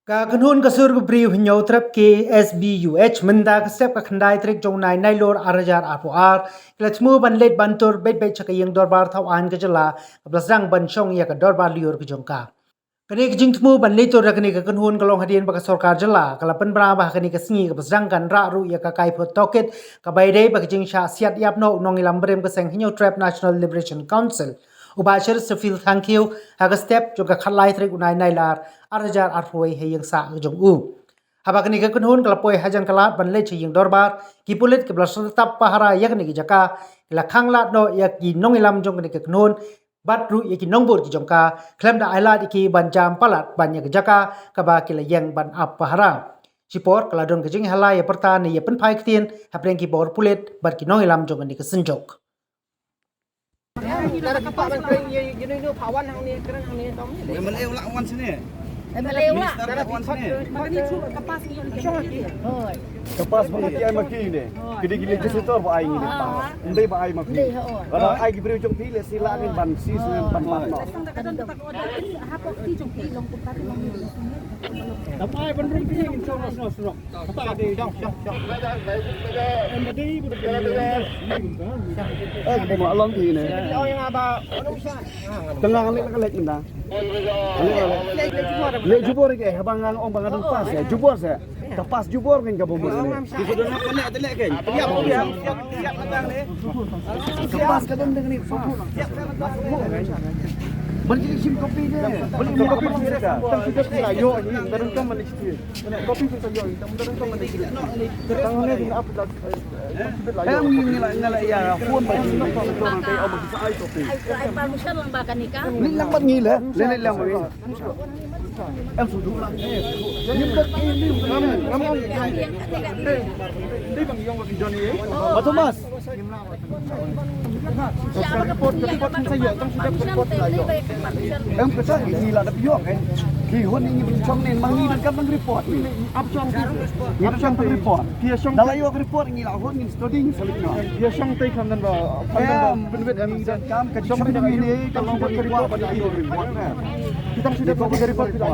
Kakunhun kasur beriu hinyau trap ke SBUH menda kesep kakandai trik jongnai nailor arajar apuar kelatmu banlet bantur bet cakayeng dorbar thawan kejela kablasang banchong ya ka dorbar liur kejongka kani kejingtmu banletor kani kakunhun kalong hadian baka sorkar jela kalapan berabah kani kesengi kablasang kan raru ya ka kai potoket kabaidai baka jing sha siat yapno nongilam berem keseng hinyau trap National Liberation Council Ubashir Sefil thank you haga step juga khalai trik unai nailar arajar arfoi heyang sa jong u habakni ka kunhun kalapoi hajan kalat banle chiyeng dorbar ki pulit ke blas tap pahara yakni ki jaka la khanglat no yak ki nongilam jong ni ka kunhun batru yaki nongbur ki jongka klem da ailat ki banjam palat banya ki jaka kaba ki la yang ban ap pahara sipor kaladon ke jing halai ya pertan ni ya penpai ktin hapreng ki bor pulit bar ki nongilam jong ni ka senjok Cara kapak man kering gini pawan hang ni kering hang ni tom ni. Meleu lah wan sini. Meleu lah. Cara wan sini. Makni cu kapas ni syong lagi. Hoi. Kapas mo ki ay maki ni. Kidi gili jesitor ba ay ni pa. Ndai ba ay maki. Kalau ay gibri jong pile sila ni ban si sen ban mat no. Kadang tak order hapok ti jong pi long putat long ni. Tapai ban ring pi ni syong no syong. Tapai ade jong syong. Embedi budak ni mo along ti ni. Oh yang aba Tengah ni nak lek minda. Lek jubor ke habangan om bangan pas ya. Jubor saya. Kapas jubor kan ka bomor ni. Di sudah nak kena telek kan. Siap datang ni. Kapas ka dengan ni. Siap Beli sim kopi dia. Beli kopi dia dah. Tang sudah selayo ni, darun kan mana sikit. Kopi pun selayo, darun kan mana sikit. Tang ni dengan apa dah. Yang ni lah ya, phone bagi ni orang tay au bagi sai kopi. Ai permission lang ba kanika? Ni lang bat ni le, le lang bagi. Em sudu lang. Ni dak ni ngam. Ni bang yong bagi Johnny. Thomas. Siapa kepot saya tang sudah kepot selayo. Em kesal ni lah dak yok kan. Ki hon ni chong nen mang ni kan mang report ni. Up chong report. Dia chong dalayo report ni lah hon ni studying selikno. Dia chong tai kan dan ba benbet kami dan kam ke chong ni kalau buat report pada report na. Kita sudah kau dari report kita.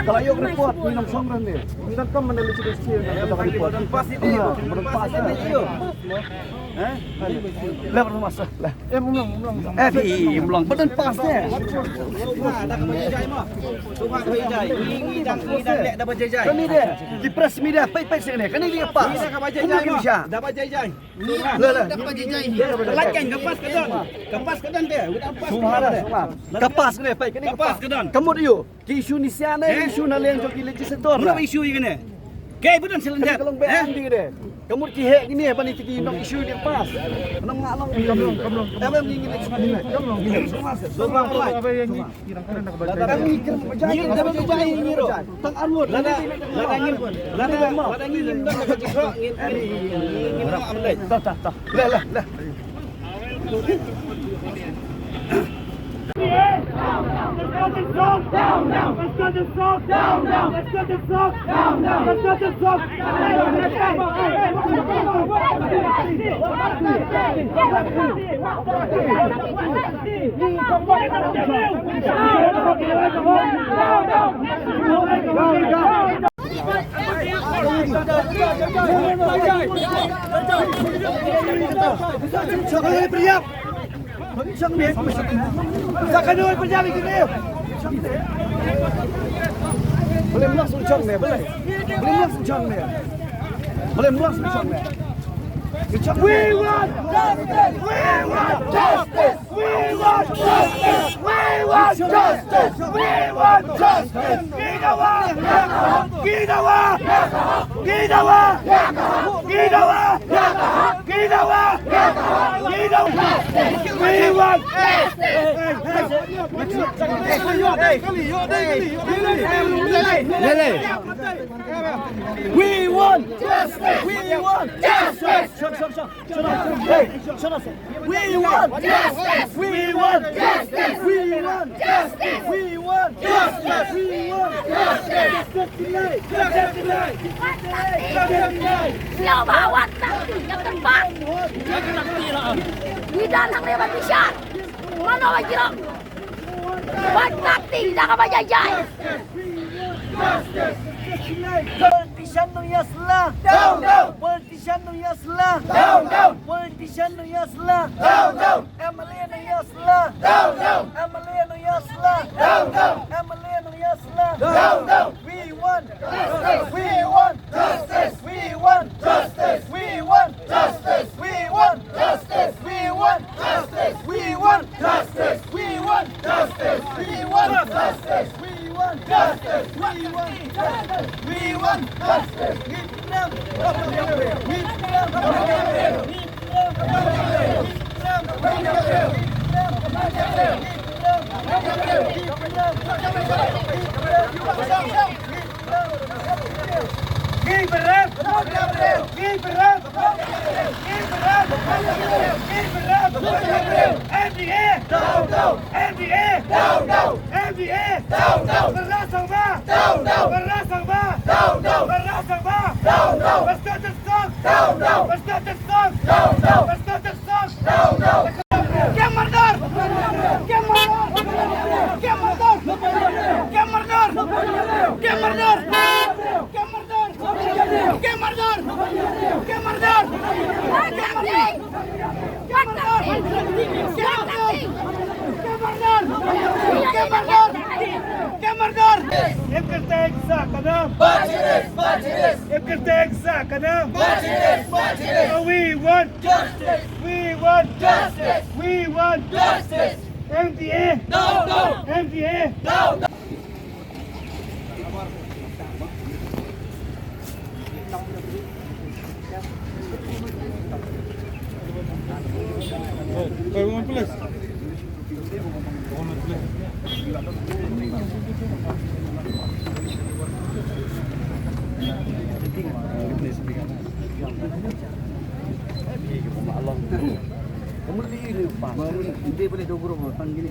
Dalayo report ni nam chong ran ni. Dan kam meneliti skill dan report. Pas itu. Pas itu. Lah bermasa lah. Belum. Belum. Badan pas dia. Dah berjaya mah. Tuhan berjaya. Ini dan lek dah berjaya. Kan ni dia. Di press media pai sini. Kan ni dia pas. Ini dah berjaya. Dah berjaya. Lah. Dah berjaya. Lakan kapas kedan. Kapas kedan dia. Semua. Kapas ni pai. Kan Kapas kedan. Kamu dia. Ki isu ni siana isu na leng joki legislator. Berapa isu ini? Kay betul selenjat. Kalau beang di dia. Kamu ki hek gini apa ni tiki nok isu dia pas. Nang ngalong kamlong. Tapi ingin ekspedisi. Kamlong. Semua pelai. Datang mikir berjaya. Dah berjaya ini ro. Tang anut. Lada ngin dah nak jikro ngin nak amlai. Tak. Lah. Bencang ni. Jangan dulu berjalan gini. Boleh langsung cang ni, boleh. Boleh langsung cang ni. We want justice. We want justice. We want justice. We want justice. We want justice. We want justice. We want justice. Shut up. We want justice. We want justice. We want justice. Siapa bawa takti yang terbang? Bidan hang lewat isyan. Mana wajib? Buat takti jangan bajajai. Politician no yasla. Down down. Politician no yasla. Down down. Politician no yasla. Down down. MLA no yasla. Down down. MLA no yasla. Down down. MLA no yasla. Down down. We want justice. We want justice. We want justice. We want justice. We want justice. We want justice. We want justice. We want justice. We want justice. We want justice. We want justice. We want justice. We want justice. We want justice. We want justice. MDA. No, no. MDA. No, no.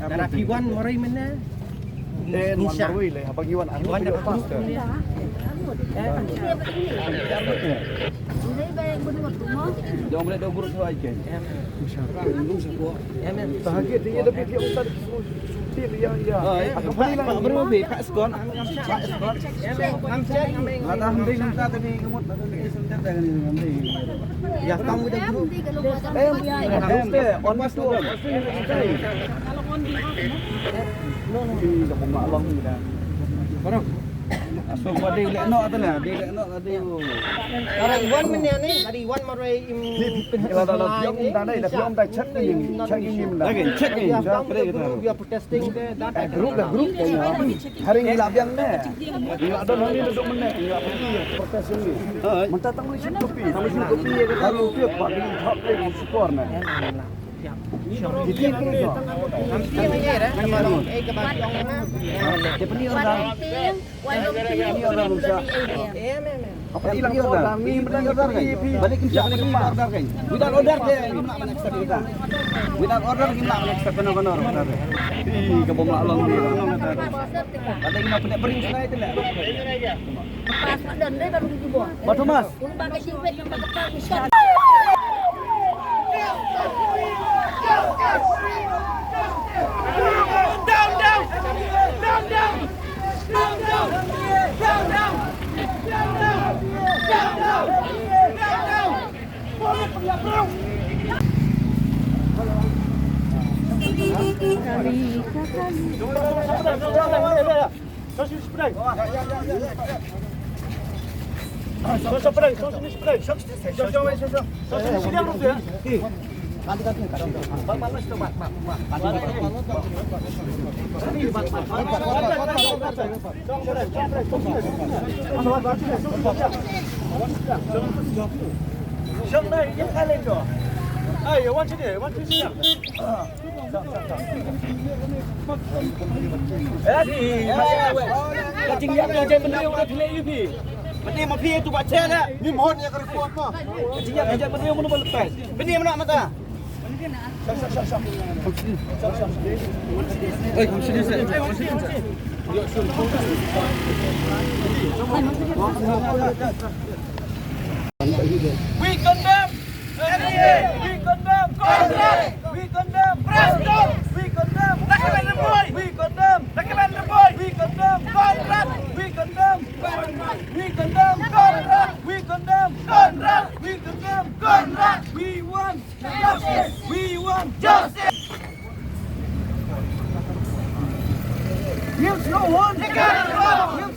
Darah Iwan Morai mana? Marui le abang Iwan Iwan dah pas tu. Dia boleh dua guru sahaja kan. Bahagia dia dapat dia ustaz dia ya. Aku balik Pak berapa Pak Skon. Pak Skon. Ada hendak minta tadi ngemut tadi sebentar dengan ini. Ya kamu dah guru. On mas tu. So pada lek nok tu lah, dia lek nok tadi. Darah Iwan mana ni? Dari Iwan Morai Kalau dalam dia dah ada cek ni dah. lagi cek ni. We are protesting that Grup hari ni labiang ni. Dia ada nanti duduk mana? Dia pergi protes ni. Mentah tamu isi kopi. Kalau dia bagi hak dia support ni. Jadi ni tu. Dia pergi orang. Ini orang rusak. Apa hilang order? Ni benar order kan? Balik kerja ni order kan? Without order dia ni nak accept kita. Without order kita nak accept benar-benar order. Ih, kebom Allah ni. Ada yang nak beri saya tu lah. Pas dan dia baru dibuat. Batu Mas. Bagai simpet yang bakal misal. Benda mau pergi tu buat cek tak? Ni mohon yang kena kuat mah. Jangan kerja benda yang mana lepas. Benda mana mata? We condemn NDA. We condemn Congress. We condemn President. We condemn Recommended Boy. We condemn Recommended Boy. We condemn Congress. We condemn Congress. We condemn Congress. We condemn Congress. We condemn Congress. We want justice. We want justice. Here's no one. Here's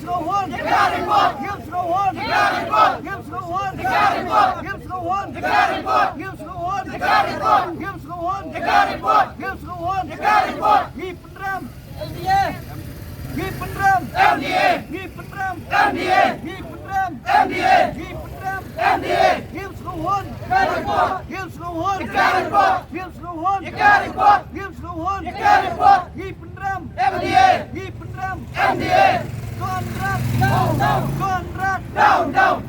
no one. Here's no one. Here's no one. Here's no one. Here's no one. Here's no one. Here's no one. Here's no one. He pendam. MDA. He pendam. MDA. He pendam. MDA. He pendam. MDA. He pendam. MDA. Here's no one. Here's no one. Here's no one. Here's no one. He pendam. MDA. He pendam. MDA. Conrad. Conrad. Conrad.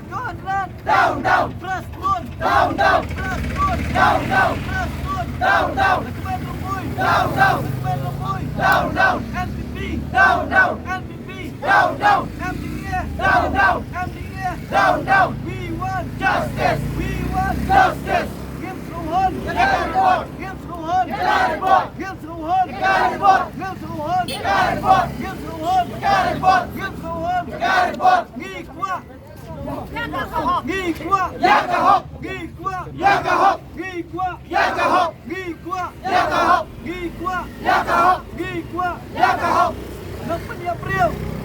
Press one. Press one. Recommended Boy. Recommended Boy. NPP. NPP. MDA. MDA. We want justice. We want justice. Here's no one. Here's no one. Here's no one. Here's no one. Here's no one. Here's no one. Here's no one. Nghi quá. Nghi quá. Nghi quá. Nghi quá. Nghi quá. Nghi quá. Nghi quá. Nghi quá. Ng Peniapriu.